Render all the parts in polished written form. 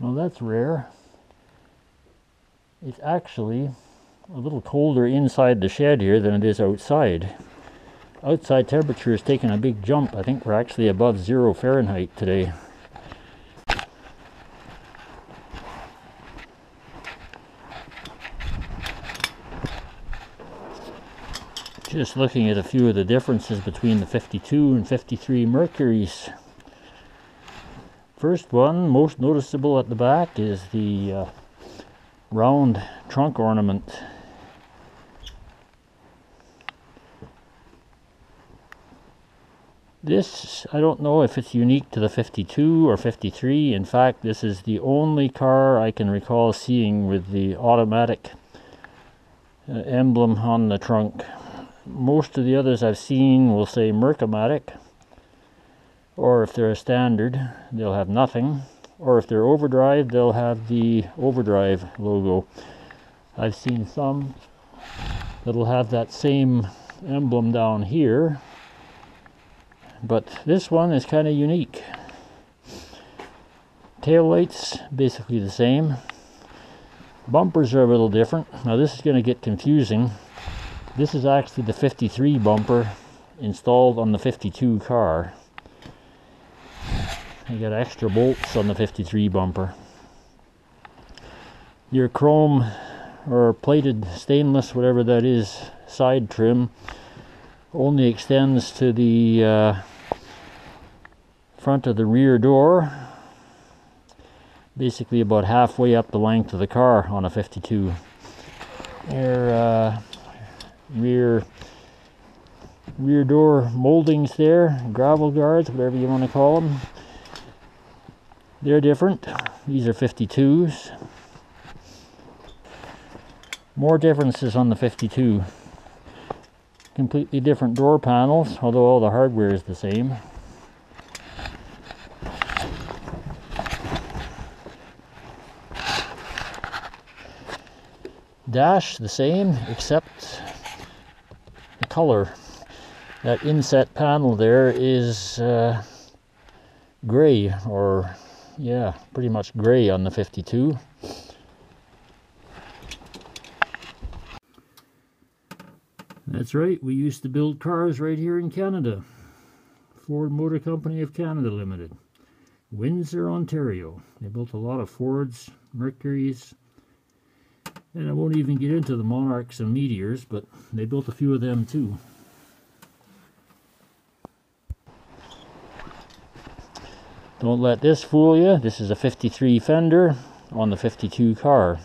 Well, that's rare. It's actually a little colder inside the shed here than it is outside. Outside temperature is taking a big jump. I think we're actually above 0 Fahrenheit today. Just looking at a few of the differences between the 52 and 53 Mercuries. First one, most noticeable at the back, is the round trunk ornament. This, I don't know if it's unique to the 52 or 53. In fact, this is the only car I can recall seeing with the automatic emblem on the trunk. Most of the others I've seen will say Merc-O-Matic, or if they're a standard, they'll have nothing, or if they're overdrive, they'll have the overdrive logo. I've seen some that'll have that same emblem down here, but this one is kind of unique. Tail lights basically the same. Bumpers are a little different. Now this is going to get confusing. This is actually the 53 bumper installed on the 52 car. You got extra bolts on the 53 bumper. Your chrome or plated stainless, whatever that is, side trim only extends to the front of the rear door, basically about halfway up the length of the car on a 52. Your rear door moldings there, gravel guards, whatever you want to call them, they're different. These are 52s. More differences on the 52. Completely different door panels, although all the hardware is the same. Dash the same, except the color. That inset panel there is gray, or yeah, pretty much gray on the 52. That's right, we used to build cars right here in Canada. Ford Motor Company of Canada Limited. Windsor, Ontario. They built a lot of Fords, Mercurys, and I won't even get into the Monarchs and Meteors, but they built a few of them too. Don't let this fool you. This is a 53 fender on the 52 car.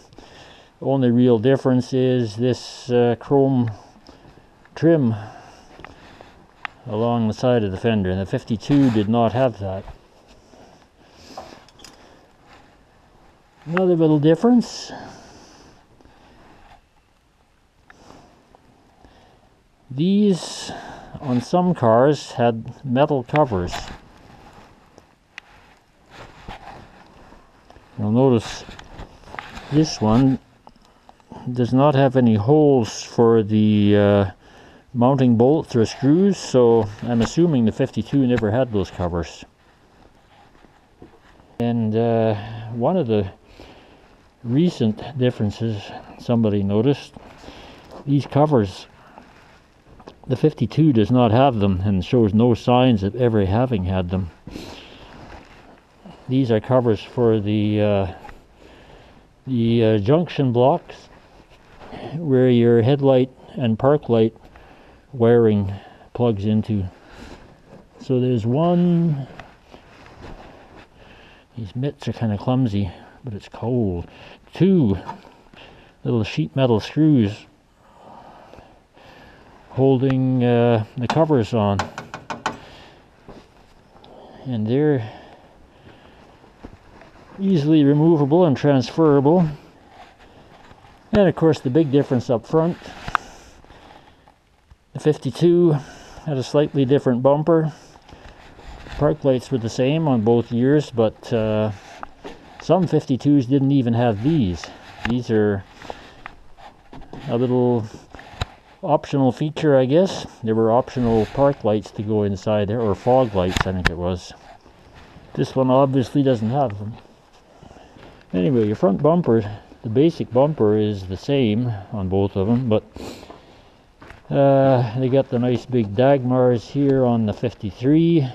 The only real difference is this chrome trim along the side of the fender, and the 52 did not have that. Another little difference. These, on some cars, had metal covers. You'll notice this one does not have any holes for the mounting bolts or screws, so I'm assuming the 52 never had those covers. And one of the recent differences somebody noticed, these covers, the 52 does not have them and shows no signs of ever having had them. These are covers for the junction blocks where your headlight and park light wiring plugs into. So there's one, these mitts are kind of clumsy, but it's cold. Two little sheet metal screws holding the covers on, and they're easily removable and transferable. And of course the big difference up front, the 52 had a slightly different bumper. Park lights were the same on both years, but some 52s didn't even have these. These are a little optional feature, I guess. There were optional park lights to go inside there, or fog lights I think it was. This one obviously doesn't have them. Anyway, your front bumper, the basic bumper is the same on both of them, but they got the nice big Dagmars here on the 53.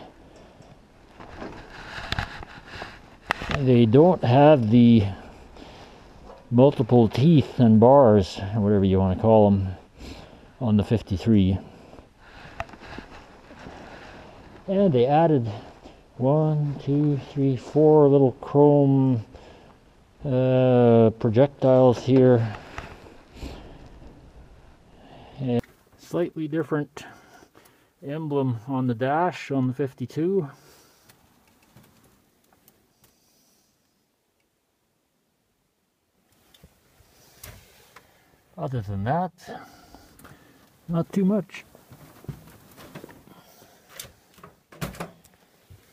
They don't have the multiple teeth and bars, or whatever you want to call them, on the 53. And they added 1, 2, 3, 4 little chrome projectiles here. And slightly different emblem on the dash on the 52. Other than that, not too much.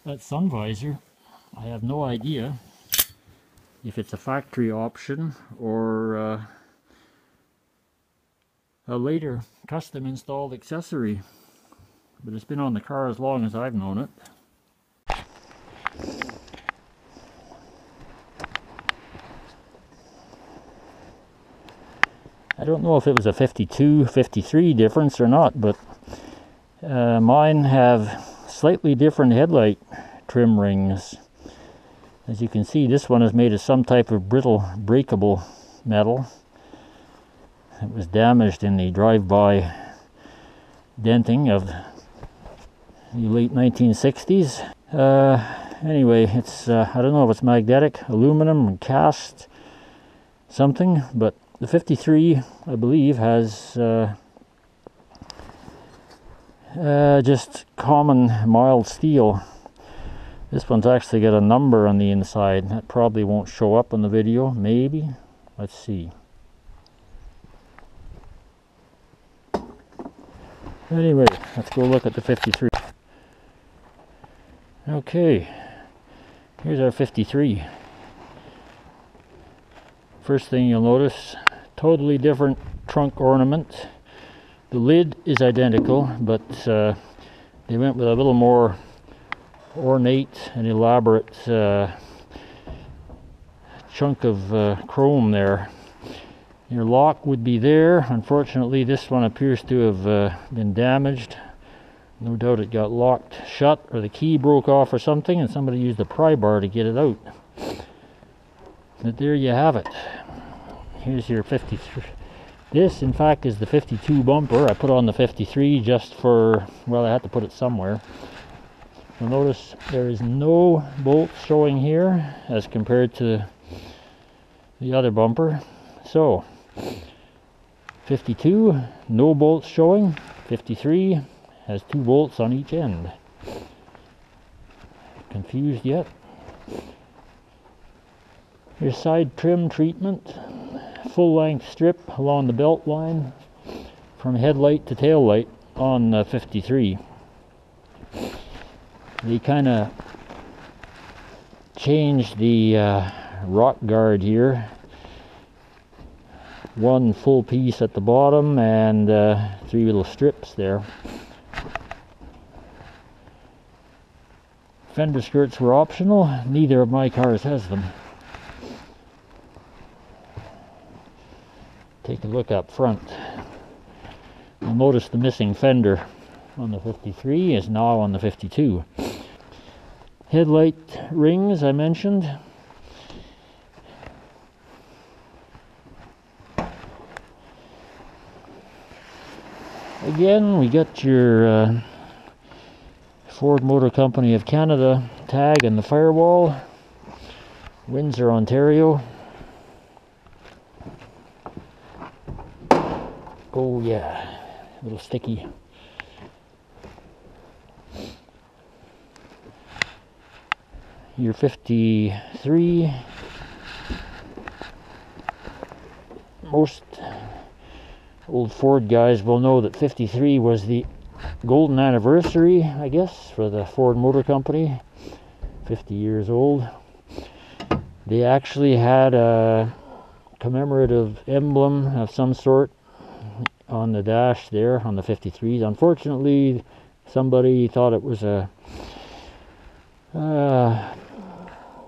That sun visor, I have no idea if it's a factory option or a later custom installed accessory, but it's been on the car as long as I've known it. I don't know if it was a 52, 53 difference or not, but mine have slightly different headlight trim rings. As you can see, this one is made of some type of brittle, breakable metal. It was damaged in the drive-by denting of the late 1960s. Anyway, it's, I don't know if it's magnetic, aluminum, and cast something, but the 53, I believe, has just common mild steel. This one's actually got a number on the inside. That probably won't show up on the video, maybe. Let's see. Anyway, let's go look at the 53. Okay, here's our 53. First thing you'll notice, totally different trunk ornament. The lid is identical, but they went with a little more ornate and elaborate chunk of chrome there. Your lock would be there. Unfortunately, this one appears to have been damaged. No doubt it got locked shut, or the key broke off or something, and somebody used a pry bar to get it out. But there you have it. Here's your 53. This, in fact, is the 52 bumper. I put on the 53 just for, well, I had to put it somewhere. You'll notice there is no bolts showing here as compared to the other bumper. So, 52, no bolts showing. 53 has 2 bolts on each end. Confused yet? Your side trim treatment, full length strip along the belt line from headlight to tail light on 53. They kind of changed the rock guard here. One full piece at the bottom and 3 little strips there. Fender skirts were optional. Neither of my cars has them. Take a look up front. You'll notice the missing fender on the 53 is now on the 52. Headlight rings I mentioned. Again, we got your Ford Motor Company of Canada tag on the firewall. Windsor, Ontario. Oh yeah, a little sticky. Your 53. Most old Ford guys will know that 53 was the golden anniversary, I guess, for the Ford Motor Company. 50 years old. They actually had a commemorative emblem of some sort on the dash there on the 53s.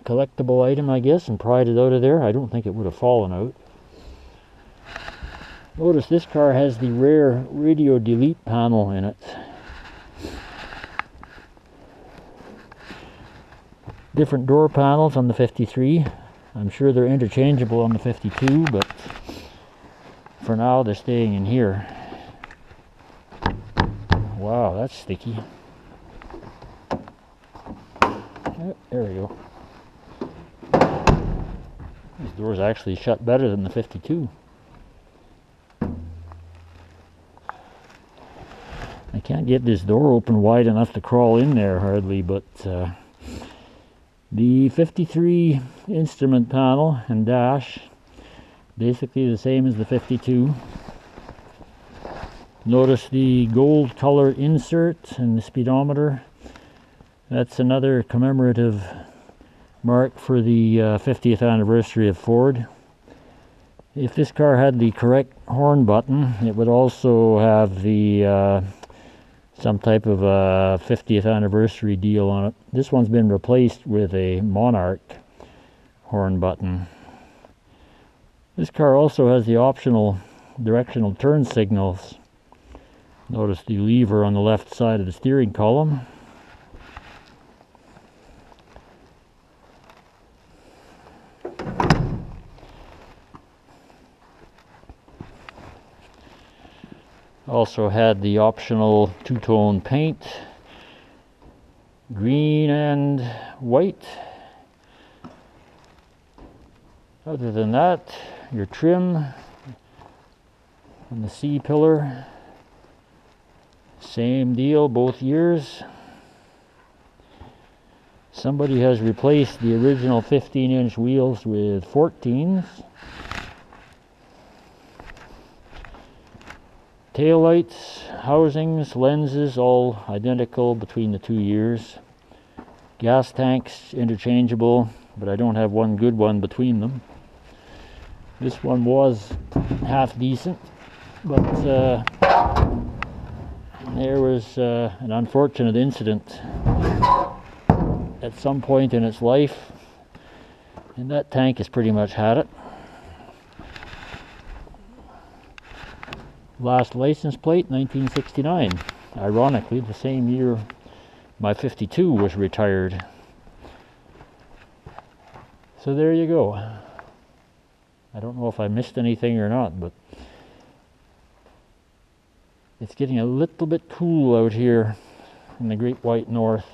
collectible item, I guess, and pried it out of there. I don't think it would have fallen out. Notice this car has the rare radio delete panel in it. Different door panels on the 53. I'm sure they're interchangeable on the 52, but for now they're staying in here. Wow, that's sticky. Oh, there we go. This door's actually shut better than the 52. I can't get this door open wide enough to crawl in there hardly, but the 53 instrument panel and dash, basically the same as the 52. Notice the gold color insert and the speedometer. That's another commemorative mark for the 50th anniversary of Ford. If this car had the correct horn button, it would also have the some type of a 50th anniversary deal on it. This one's been replaced with a Monarch horn button. This car also has the optional directional turn signals. Notice the lever on the left side of the steering column. Also had the optional two-tone paint, green and white. Other than that, your trim on the C-pillar, same deal both years. Somebody has replaced the original 15-inch wheels with 14s. Taillights, housings, lenses, all identical between the 2 years. Gas tanks, interchangeable, but I don't have one good one between them. This one was half decent, but there was an unfortunate incident at some point in its life, and that tank has pretty much had it. Last license plate, 1969. Ironically, the same year my 52 was retired. So there you go. I don't know if I missed anything or not, but it's getting a little bit cool out here in the Great White North.